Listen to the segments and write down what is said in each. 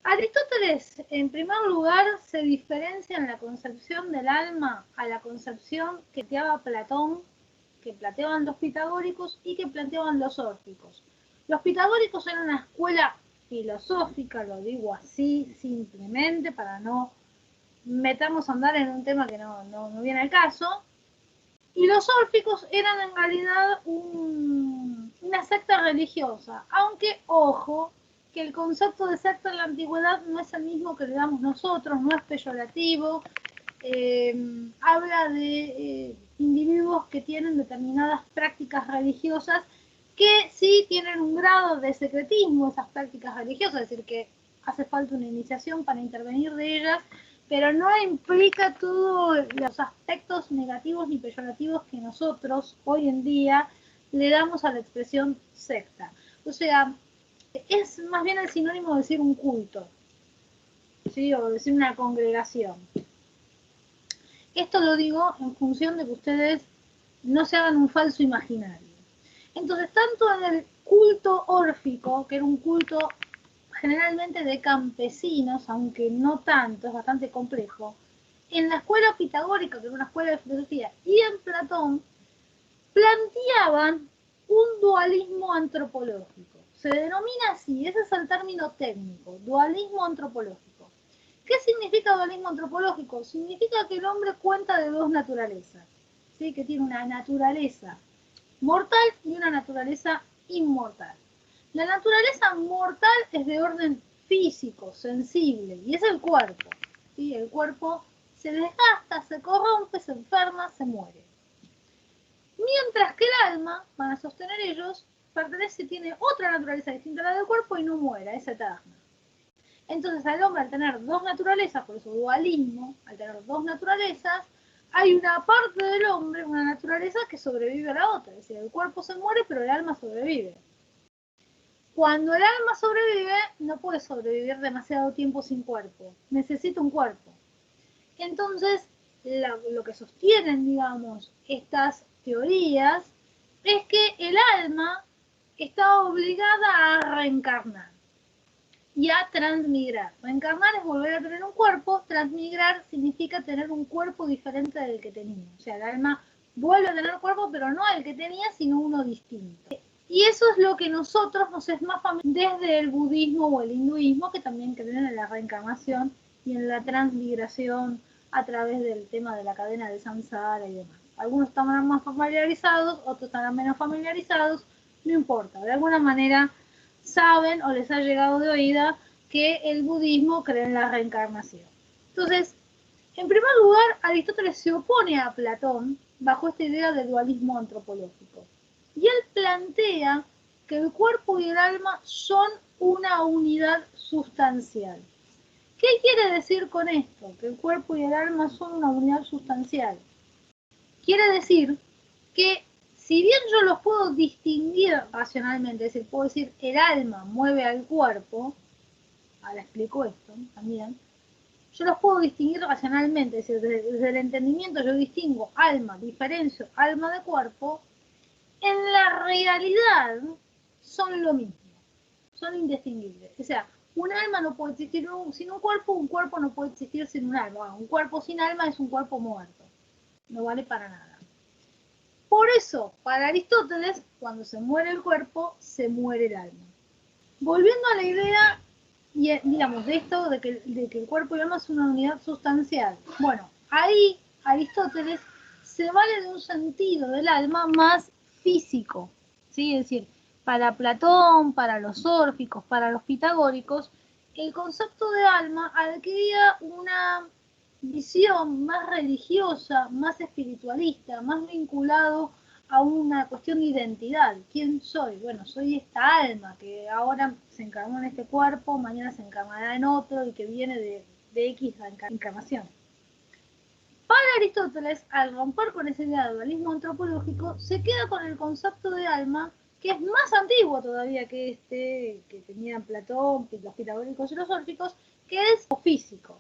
Aristóteles, en primer lugar, se diferencia en la concepción del alma a la concepción que planteaba Platón, que planteaban los pitagóricos y que planteaban los órficos. Los pitagóricos eran una escuela filosófica, lo digo así simplemente para no meternos a andar en un tema que no viene al caso, y los órficos eran en realidad una secta religiosa, aunque, ojo, que el concepto de secta en la antigüedad no es el mismo que le damos nosotros, no es peyorativo, habla de individuos que tienen determinadas prácticas religiosas que sí tienen un grado de secretismo, esas prácticas religiosas, es decir, que hace falta una iniciación para intervenir de ellas, pero no implica todos los aspectos negativos ni peyorativos que nosotros hoy en día le damos a la expresión secta. O sea, es más bien el sinónimo de decir un culto, ¿sí? O decir una congregación. Esto lo digo en función de que ustedes no se hagan un falso imaginario. Entonces, tanto en el culto órfico, que era un culto generalmente de campesinos, aunque no tanto, es bastante complejo, en la escuela pitagórica, que era una escuela de filosofía, y en Platón, planteaban un dualismo antropológico. Se denomina así, ese es el término técnico, dualismo antropológico. ¿Qué significa dualismo antropológico? Significa que el hombre cuenta de dos naturalezas, ¿sí? Que tiene una naturaleza mortal y una naturaleza inmortal. La naturaleza mortal es de orden físico, sensible, y es el cuerpo. ¿Sí? El cuerpo se desgasta, se corrompe, se enferma, se muere. Mientras que el alma, van a sostener ellos, tiene otra naturaleza distinta a la del cuerpo y no muera, es eterna. Entonces al hombre, al tener dos naturalezas, por eso dualismo, al tener dos naturalezas, hay una parte del hombre, una naturaleza que sobrevive a la otra. Es decir, el cuerpo se muere, pero el alma sobrevive. Cuando el alma sobrevive, no puede sobrevivir demasiado tiempo sin cuerpo. Necesita un cuerpo. Entonces, lo que sostienen, digamos, estas teorías es que el alma está obligada a reencarnar y a transmigrar. Reencarnar es volver a tener un cuerpo, transmigrar significa tener un cuerpo diferente del que tenía. O sea, el alma vuelve a tener cuerpo, pero no el que tenía, sino uno distinto. Y eso es lo que nosotros nos es más familiar desde el budismo o el hinduismo, que también creen en la reencarnación y en la transmigración a través del tema de la cadena de samsara y demás. Algunos estarán más familiarizados, otros estarán menos familiarizados, no importa. De alguna manera saben o les ha llegado de oída que el budismo cree en la reencarnación. Entonces, en primer lugar, Aristóteles se opone a Platón bajo esta idea de dualismo antropológico. Y él plantea que el cuerpo y el alma son una unidad sustancial. ¿Qué quiere decir con esto? Que el cuerpo y el alma son una unidad sustancial. Quiere decir que si bien yo los puedo distinguir racionalmente, es decir, puedo decir el alma mueve al cuerpo, ahora explico esto también, yo los puedo distinguir racionalmente, es decir, desde el entendimiento yo distingo alma, diferencio alma de cuerpo, en la realidad son lo mismo, son indistinguibles. O sea, un alma no puede existir sin un cuerpo no puede existir sin un alma. Un cuerpo sin alma es un cuerpo muerto, no vale para nada. Por eso, para Aristóteles, cuando se muere el cuerpo, se muere el alma. Volviendo a la idea, digamos, de esto, de que el cuerpo y el alma es una unidad sustancial. Bueno, ahí Aristóteles se vale de un sentido del alma más físico, ¿sí? Es decir, para Platón, para los órficos, para los pitagóricos, el concepto de alma adquiría una visión más religiosa, más espiritualista, más vinculado a una cuestión de identidad. ¿Quién soy? Bueno, soy esta alma que ahora se encarnó en este cuerpo, mañana se encarnará en otro y que viene de X encarnación. Para Aristóteles, al romper con ese idea de dualismo antropológico, se queda con el concepto de alma, que es más antiguo todavía que este, que tenían Platón, los pitagóricos y los órficos, que es físico.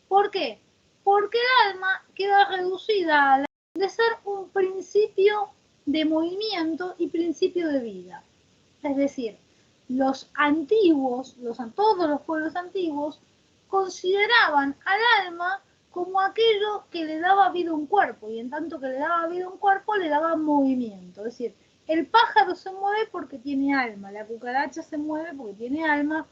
¿Por qué? Porque el alma queda reducida a la de ser un principio de movimiento y principio de vida. Es decir, los antiguos, todos los pueblos antiguos, consideraban al alma como aquello que le daba vida a un cuerpo, y en tanto que le daba vida a un cuerpo, le daba movimiento. Es decir, el pájaro se mueve porque tiene alma, la cucaracha se mueve porque tiene alma,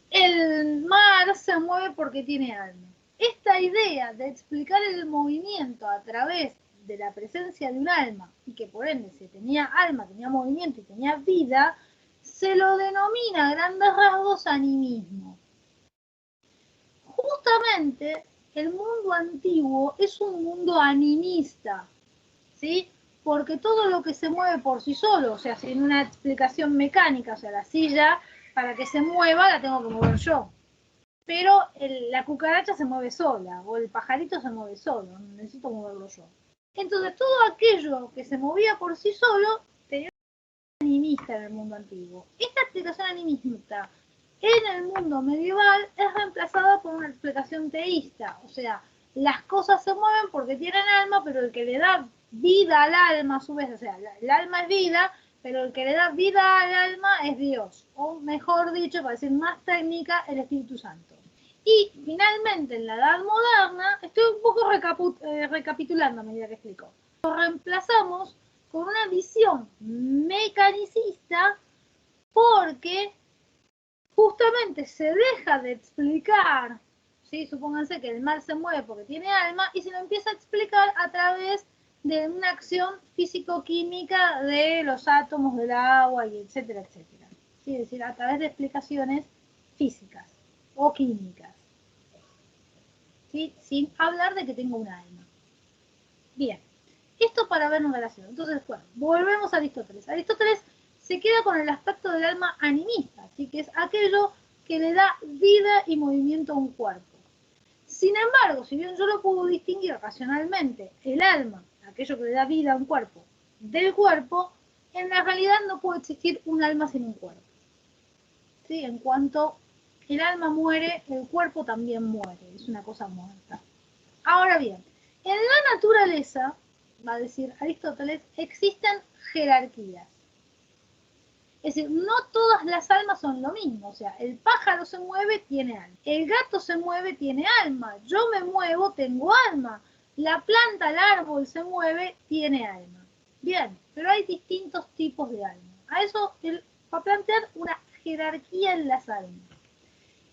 el mar se mueve porque tiene alma. Esta idea de explicar el movimiento a través de la presencia de un alma, y que por ende si tenía alma, tenía movimiento y tenía vida, se lo denomina a grandes rasgos animismo. Justamente el mundo antiguo es un mundo animista, ¿sí? Porque todo lo que se mueve por sí solo, o sea, sin una explicación mecánica, o sea, la silla, para que se mueva la tengo que mover yo. Pero la cucaracha se mueve sola, o el pajarito se mueve solo, no necesito moverlo yo. Entonces, todo aquello que se movía por sí solo tenía una animista en el mundo antiguo. Esta explicación animista en el mundo medieval es reemplazada por una explicación teísta, o sea, las cosas se mueven porque tienen alma, pero el que le da vida al alma a su vez, o sea, el alma es vida, pero el que le da vida al alma es Dios, o mejor dicho, para decir más técnica, el Espíritu Santo. Y finalmente en la Edad Moderna, estoy un poco recapitulando a medida que explico, lo reemplazamos con una visión mecanicista porque justamente se deja de explicar, ¿sí? Supónganse que el mal se mueve porque tiene alma y se lo empieza a explicar a través de una acción físico-química de los átomos del agua y etcétera, etcétera. ¿Sí? Es decir, a través de explicaciones físicas o químicas, ¿sí? Sin hablar de que tenga un alma. Bien, esto para ver en relación. Entonces, bueno, volvemos a Aristóteles. Aristóteles se queda con el aspecto del alma animista, ¿sí? Que es aquello que le da vida y movimiento a un cuerpo. Sin embargo, si bien yo lo puedo distinguir racionalmente, el alma, aquello que le da vida a un cuerpo, del cuerpo, en la realidad no puede existir un alma sin un cuerpo. ¿Sí? En cuanto el alma muere, el cuerpo también muere, es una cosa muerta. Ahora bien, en la naturaleza, va a decir Aristóteles, existen jerarquías. Es decir, no todas las almas son lo mismo. O sea, el pájaro se mueve, tiene alma. El gato se mueve, tiene alma. Yo me muevo, tengo alma. La planta, el árbol se mueve, tiene alma. Bien, pero hay distintos tipos de alma. A eso él va a plantear una jerarquía en las almas.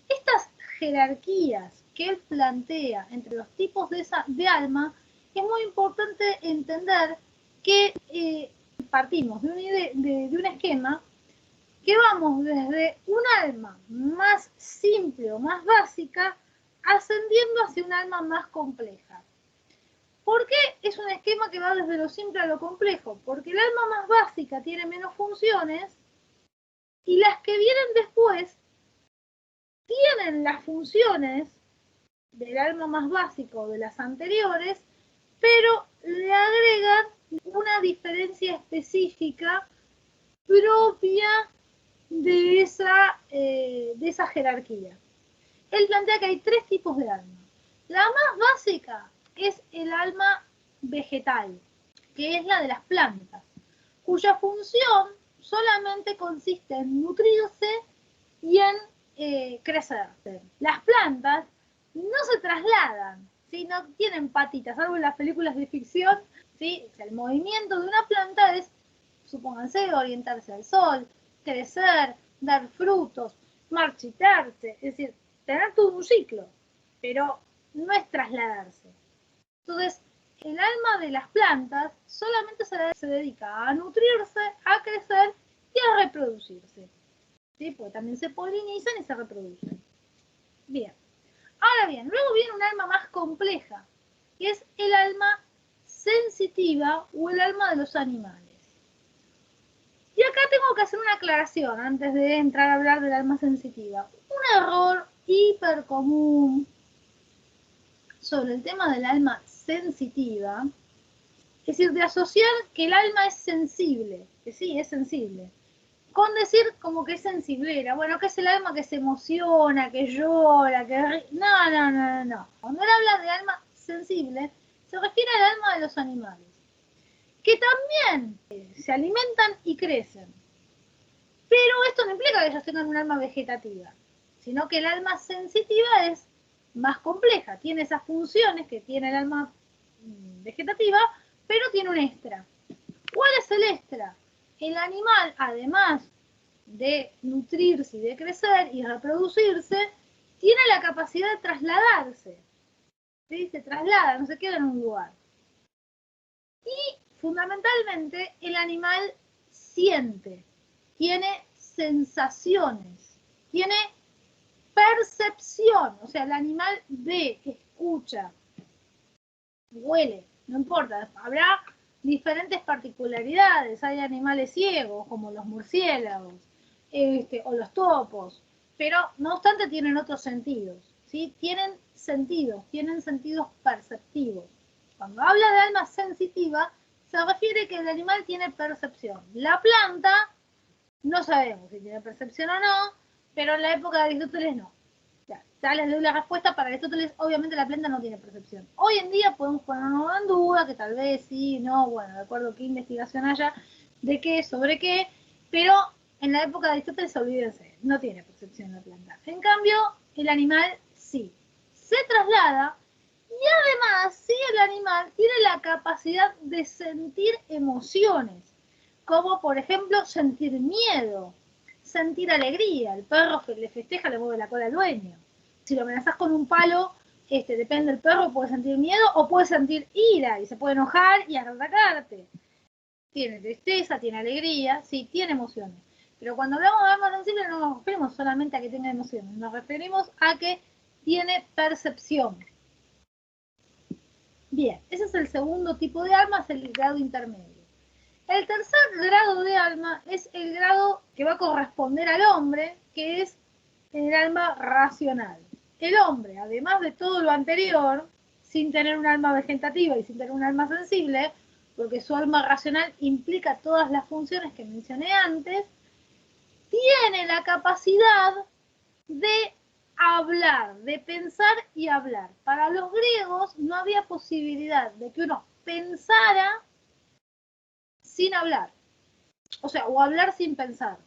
Estas jerarquías que él plantea entre los tipos de alma, es muy importante entender que partimos de un esquema que vamos desde un alma más simple o más básica ascendiendo hacia un alma más compleja. ¿Por qué es un esquema que va desde lo simple a lo complejo? Porque el alma más básica tiene menos funciones y las que vienen después tienen las funciones del alma más básico de las anteriores, pero le agregan una diferencia específica propia de esa jerarquía. Él plantea que hay tres tipos de alma. La más básica es el alma vegetal, que es la de las plantas, cuya función solamente consiste en nutrirse y en crecer. Las plantas no se trasladan, ¿sí? No tienen patitas, salvo en las películas de ficción, ¿sí? O sea, el movimiento de una planta es, supónganse, orientarse al sol, crecer, dar frutos, marchitarse, es decir, tener todo un ciclo, pero no es trasladarse. Entonces, el alma de las plantas solamente se dedica a nutrirse, a crecer y a reproducirse. ¿Sí? Porque también se polinizan y se reproducen. Bien. Ahora bien, luego viene un alma más compleja, que es el alma sensitiva o el alma de los animales. Y acá tengo que hacer una aclaración antes de entrar a hablar del alma sensitiva. Un error hiper común sobre el tema del alma sensitiva, es decir, de asociar que el alma es sensible, que sí, es sensible, con decir como que es sensiblera, bueno, que es el alma que se emociona, que llora, que... No. Cuando él habla de alma sensible, se refiere al alma de los animales, que también se alimentan y crecen. Pero esto no implica que ellos tengan un alma vegetativa, sino que el alma sensitiva es más compleja, tiene esas funciones que tiene el alma vegetativa, pero tiene un extra. ¿Cuál es el extra? El animal, además de nutrirse y de crecer y reproducirse, tiene la capacidad de trasladarse. ¿Sí? Se traslada, no se queda en un lugar. Y fundamentalmente el animal siente, tiene sensaciones, tiene percepción, o sea, el animal ve, escucha, huele, no importa, habrá diferentes particularidades, hay animales ciegos como los murciélagos o los topos, pero no obstante tienen otros sentidos, ¿sí? Tienen sentidos perceptivos. Cuando habla de alma sensitiva, se refiere que el animal tiene percepción. La planta, no sabemos si tiene percepción o no, pero en la época de Aristóteles no. Ya les doy la respuesta. Para Aristóteles, obviamente la planta no tiene percepción. Hoy en día podemos ponernos en duda, que tal vez sí, no, bueno, de acuerdo a qué investigación haya, de qué, sobre qué, pero en la época de Aristóteles, olvídense, no tiene percepción la planta. En cambio, el animal sí. Se traslada y además, sí, el animal tiene la capacidad de sentir emociones, como por ejemplo sentir miedo, sentir alegría. El perro le festeja, le mueve la cola al dueño. Si lo amenazas con un palo, depende del perro, puede sentir miedo o puede sentir ira y se puede enojar y atacarte. Tiene tristeza, tiene alegría, sí, tiene emociones. Pero cuando hablamos de alma sensible no nos referimos solamente a que tenga emociones, nos referimos a que tiene percepción. Bien, ese es el segundo tipo de alma, es el grado intermedio. El tercer grado de alma es el grado que va a corresponder al hombre, que es el alma racional. El hombre, además de todo lo anterior, sin tener un alma vegetativa y sin tener un alma sensible, porque su alma racional implica todas las funciones que mencioné antes, tiene la capacidad de hablar, de pensar y hablar. Para los griegos no había posibilidad de que uno pensara sin hablar, o sea, o hablar sin pensar.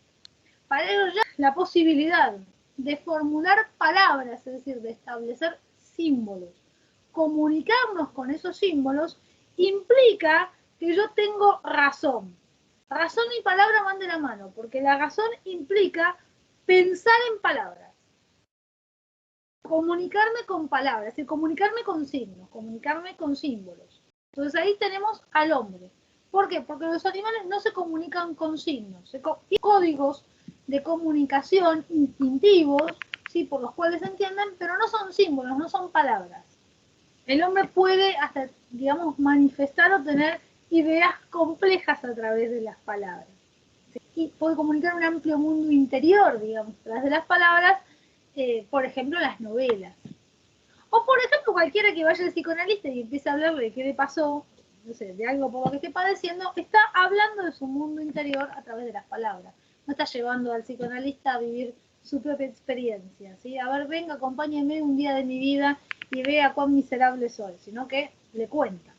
Para ellos ya la posibilidad de formular palabras, es decir, de establecer símbolos, comunicarnos con esos símbolos, implica que yo tengo razón. Razón y palabra van de la mano, porque la razón implica pensar en palabras, comunicarme con palabras, es decir, comunicarme con signos, comunicarme con símbolos. Entonces ahí tenemos al hombre. ¿Por qué? Porque los animales no se comunican con signos, tienen códigos de comunicación instintivos, ¿sí? Por los cuales se entienden, pero no son símbolos, no son palabras. El hombre puede hasta, digamos, manifestar o tener ideas complejas a través de las palabras. ¿Sí? Y puede comunicar un amplio mundo interior, digamos, a través de las palabras, por ejemplo, las novelas. O, por ejemplo, cualquiera que vaya al psicoanalista y empiece a hablar de qué le pasó, no sé, de algo por lo que esté padeciendo, está hablando de su mundo interior a través de las palabras. No está llevando al psicoanalista a vivir su propia experiencia, ¿sí? A ver, venga, acompáñeme un día de mi vida y vea cuán miserable soy, sino que le cuenta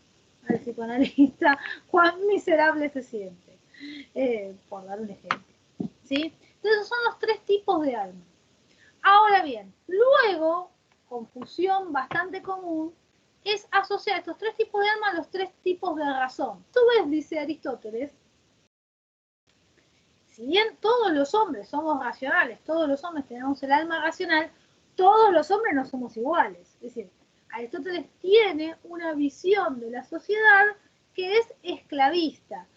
al psicoanalista cuán miserable se siente, por dar un ejemplo, ¿sí? Entonces son los tres tipos de alma. Ahora bien, luego, confusión bastante común, es asociar estos tres tipos de alma a los tres tipos de razón. A su vez, dice Aristóteles, si bien todos los hombres somos racionales, todos los hombres tenemos el alma racional, todos los hombres no somos iguales. Es decir, Aristóteles tiene una visión de la sociedad que es esclavista.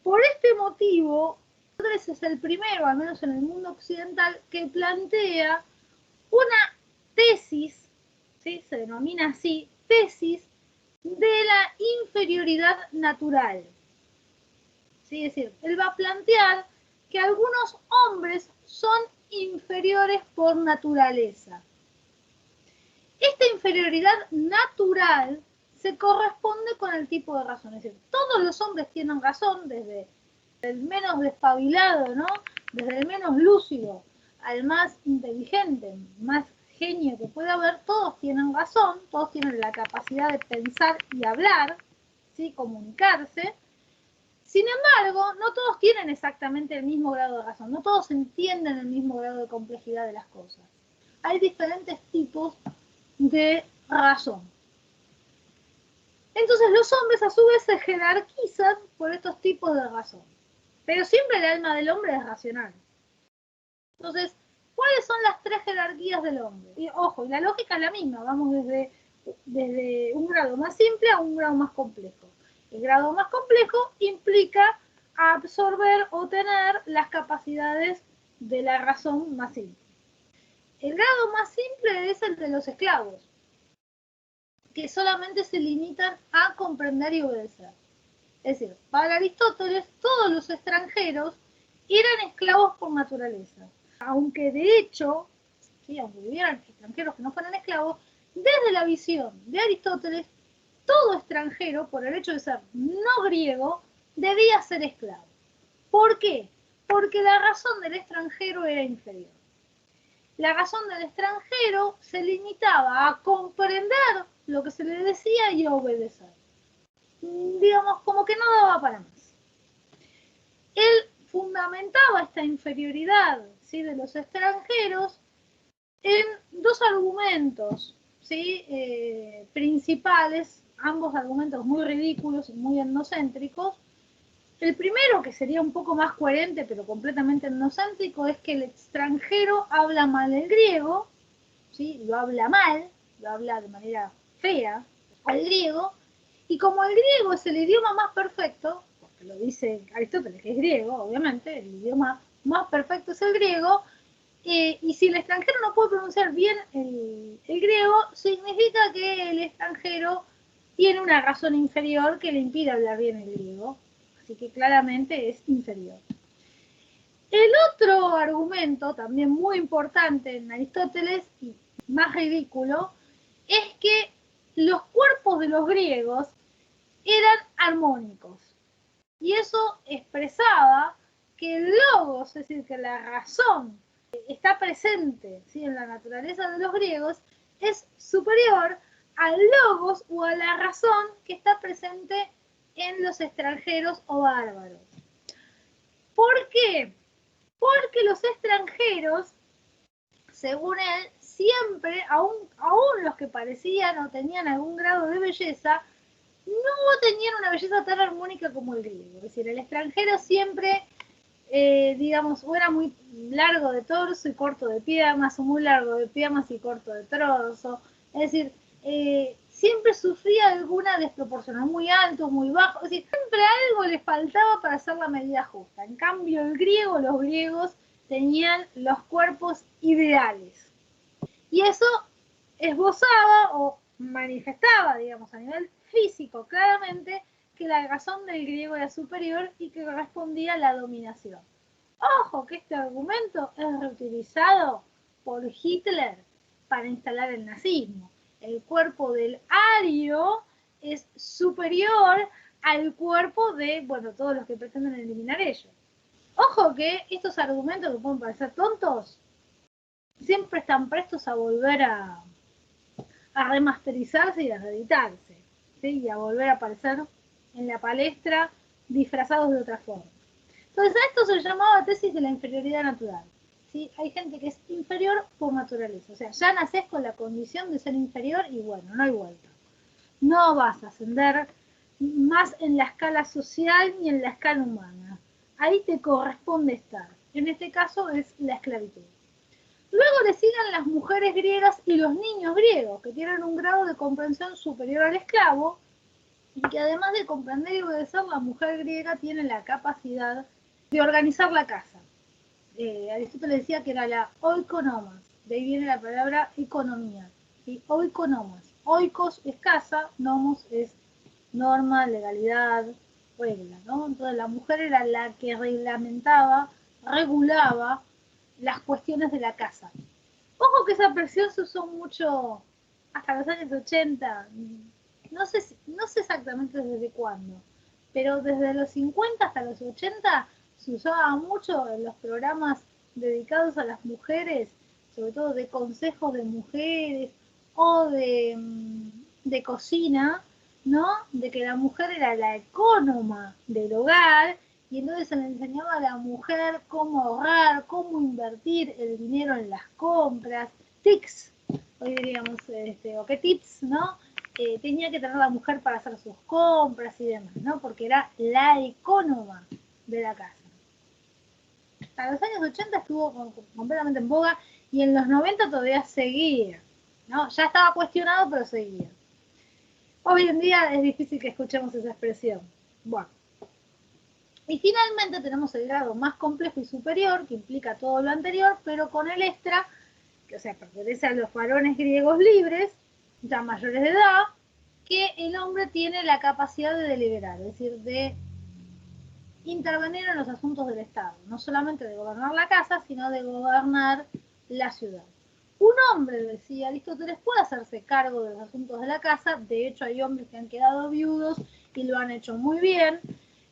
Por este motivo, Aristóteles es el primero, al menos en el mundo occidental, que plantea una tesis, ¿sí? Se denomina así, tesis de la inferioridad natural. ¿Sí? Es decir, él va a plantear que algunos hombres son inferiores por naturaleza. Esta inferioridad natural se corresponde con el tipo de razón. Es decir, todos los hombres tienen razón, desde el menos despabilado, ¿no? Desde el menos lúcido al más inteligente, más genio que pueda haber, todos tienen razón, todos tienen la capacidad de pensar y hablar, ¿sí? Comunicarse. Sin embargo, no todos tienen exactamente el mismo grado de razón, no todos entienden el mismo grado de complejidad de las cosas. Hay diferentes tipos de razón. Entonces los hombres a su vez se jerarquizan por estos tipos de razón. Pero siempre el alma del hombre es racional. Entonces, ¿cuáles son las tres jerarquías del hombre? Y ojo, y la lógica es la misma, vamos desde un grado más simple a un grado más complejo. El grado más complejo implica absorber o tener las capacidades de la razón más simple. El grado más simple es el de los esclavos, que solamente se limitan a comprender y obedecer. Es decir, para Aristóteles, todos los extranjeros eran esclavos por naturaleza. Aunque de hecho, sí, aunque hubieran extranjeros que no fueran esclavos, desde la visión de Aristóteles, todo extranjero, por el hecho de ser no griego, debía ser esclavo. ¿Por qué? Porque la razón del extranjero era inferior. La razón del extranjero se limitaba a comprender lo que se le decía y a obedecer. Digamos, como que no daba para más. Él fundamentaba esta inferioridad, ¿sí?, de los extranjeros en dos argumentos, ¿sí?, principales, ambos argumentos muy ridículos y muy etnocéntricos. El primero, que sería un poco más coherente pero completamente etnocéntrico, es que el extranjero habla mal el griego, ¿sí?, lo habla mal, lo habla de manera fea al griego, y como el griego es el idioma más perfecto, porque lo dice Aristóteles, que es griego, obviamente, el idioma más perfecto es el griego, y si el extranjero no puede pronunciar bien el griego, significa que el extranjero tiene una razón inferior que le impide hablar bien el griego, así que claramente es inferior. El otro argumento, también muy importante en Aristóteles y más ridículo, es que los cuerpos de los griegos eran armónicos. Y eso expresaba que el logos, es decir, que la razón está presente, ¿sí?, en la naturaleza de los griegos, es superior al logos o a la razón que está presente en los extranjeros o bárbaros. ¿Por qué? Porque los extranjeros, según él, siempre, aún los que parecían o tenían algún grado de belleza, no tenían una belleza tan armónica como el griego. Es decir, el extranjero siempre, digamos, o era muy largo de torso y corto de piernas, o muy largo de piernas y corto de torso. Es decir, siempre sufría alguna desproporción, muy alto, muy bajo. Es decir, siempre algo les faltaba para hacer la medida justa. En cambio, el griego, los griegos tenían los cuerpos ideales. Y eso esbozaba o manifestaba, digamos, a nivel físico claramente que la razón del griego era superior y que correspondía a la dominación. Ojo que este argumento es reutilizado por Hitler para instalar el nazismo. El cuerpo del ario es superior al cuerpo de, bueno, todos los que pretenden eliminar ellos. Ojo que estos argumentos que pueden parecer tontos siempre están prestos a volver a remasterizarse y a reeditarse, ¿sí?, y a volver a aparecer en la palestra disfrazados de otra forma. Entonces a esto se llamaba tesis de la inferioridad natural, ¿sí? Hay gente que es inferior por naturaleza, o sea, ya nacés con la condición de ser inferior y bueno, no hay vuelta. No vas a ascender más en la escala social ni en la escala humana. Ahí te corresponde estar. En este caso es la esclavitud. Luego le siguen las mujeres griegas y los niños griegos, que tienen un grado de comprensión superior al esclavo, y que además de comprender y obedecer, la mujer griega tiene la capacidad de organizar la casa. Aristóteles decía que era la oikonomos, de ahí viene la palabra economía, ¿sí? Oikonomos. Oikos es casa, nomos es norma, legalidad, regla, ¿no? Entonces la mujer era la que reglamentaba, regulaba las cuestiones de la casa. Ojo que esa expresión se usó mucho hasta los años 80, no sé exactamente desde cuándo, pero desde los 50 hasta los 80 se usaba mucho en los programas dedicados a las mujeres, sobre todo de consejos de mujeres o de cocina, ¿no? De que la mujer era la ecónoma del hogar y entonces se le enseñaba a la mujer cómo ahorrar, cómo invertir el dinero en las compras, tics, hoy diríamos, o qué tips, ¿no? Tenía que tener la mujer para hacer sus compras y demás, ¿no? Porque era la ecónoma de la casa. A los años 80 estuvo completamente en boga y en los 90 todavía seguía, ¿no? Ya estaba cuestionado, pero seguía. Hoy en día es difícil que escuchemos esa expresión. Bueno. Y finalmente tenemos el grado más complejo y superior, que implica todo lo anterior, pero con el extra, que o sea, pertenece a los varones griegos libres, ya mayores de edad, que el hombre tiene la capacidad de deliberar, es decir, de intervenir en los asuntos del Estado, no solamente de gobernar la casa, sino de gobernar la ciudad. Un hombre, decía Aristóteles, puede hacerse cargo de los asuntos de la casa, de hecho hay hombres que han quedado viudos y lo han hecho muy bien,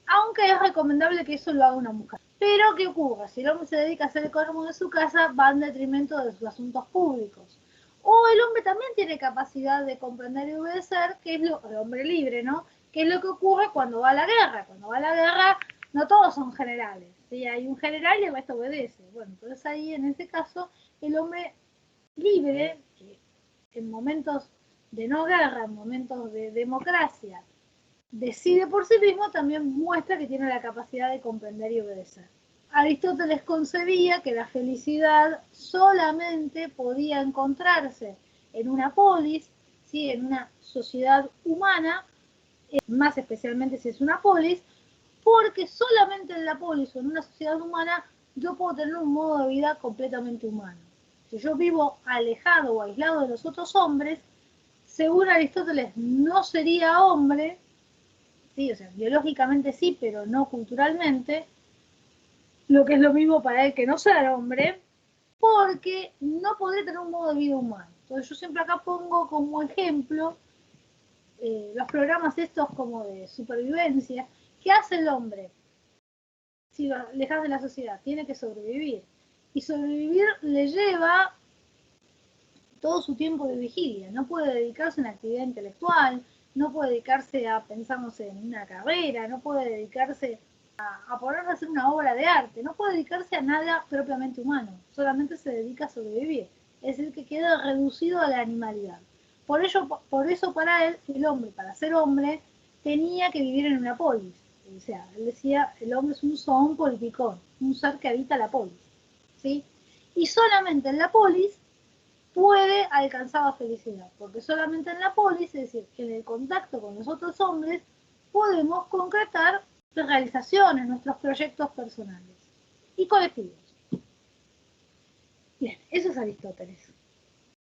aunque es recomendable que eso lo haga una mujer. Pero, ¿qué ocurre? Si el hombre se dedica a ser cargo de su casa, va en detrimento de sus asuntos públicos. O el hombre también tiene capacidad de comprender y obedecer, que es el hombre libre, ¿no? ¿Qué es lo que ocurre cuando va a la guerra? Cuando va a la guerra, no todos son generales, ¿sí? Hay un general y el resto obedece. Bueno, entonces ahí, en ese caso, el hombre libre, que en momentos de no guerra, en momentos de democracia, decide por sí mismo, también muestra que tiene la capacidad de comprender y obedecer. Aristóteles concebía que la felicidad solamente podía encontrarse en una polis, ¿sí? En una sociedad humana, más especialmente si es una polis, porque solamente en la polis o en una sociedad humana yo puedo tener un modo de vida completamente humano. Si yo vivo alejado o aislado de los otros hombres, según Aristóteles no sería hombre, sí, o sea, biológicamente sí, pero no culturalmente, lo que es lo mismo para él que no ser hombre, porque no podría tener un modo de vida humano. Entonces yo siempre acá pongo como ejemplo los programas estos como de supervivencia. ¿Qué hace el hombre si lo alejas de la sociedad? Tiene que sobrevivir. Y sobrevivir le lleva todo su tiempo de vigilia. No puede dedicarse a una actividad intelectual, no puede dedicarse a pensar, no sé, en una carrera, no puede dedicarse a ponerse a hacer una obra de arte, no puede dedicarse a nada propiamente humano, solamente se dedica a sobrevivir. Es decir, que queda reducido a la animalidad. Por eso para él, el hombre, para ser hombre, tenía que vivir en una polis. O sea, él decía, el hombre es un zoon politicón, un ser que habita la polis. ¿Sí? Y solamente en la polis puede alcanzar la felicidad, porque solamente en la polis, es decir, en el contacto con los otros hombres, podemos concretar las realizaciones, nuestros proyectos personales y colectivos. Bien, eso es Aristóteles.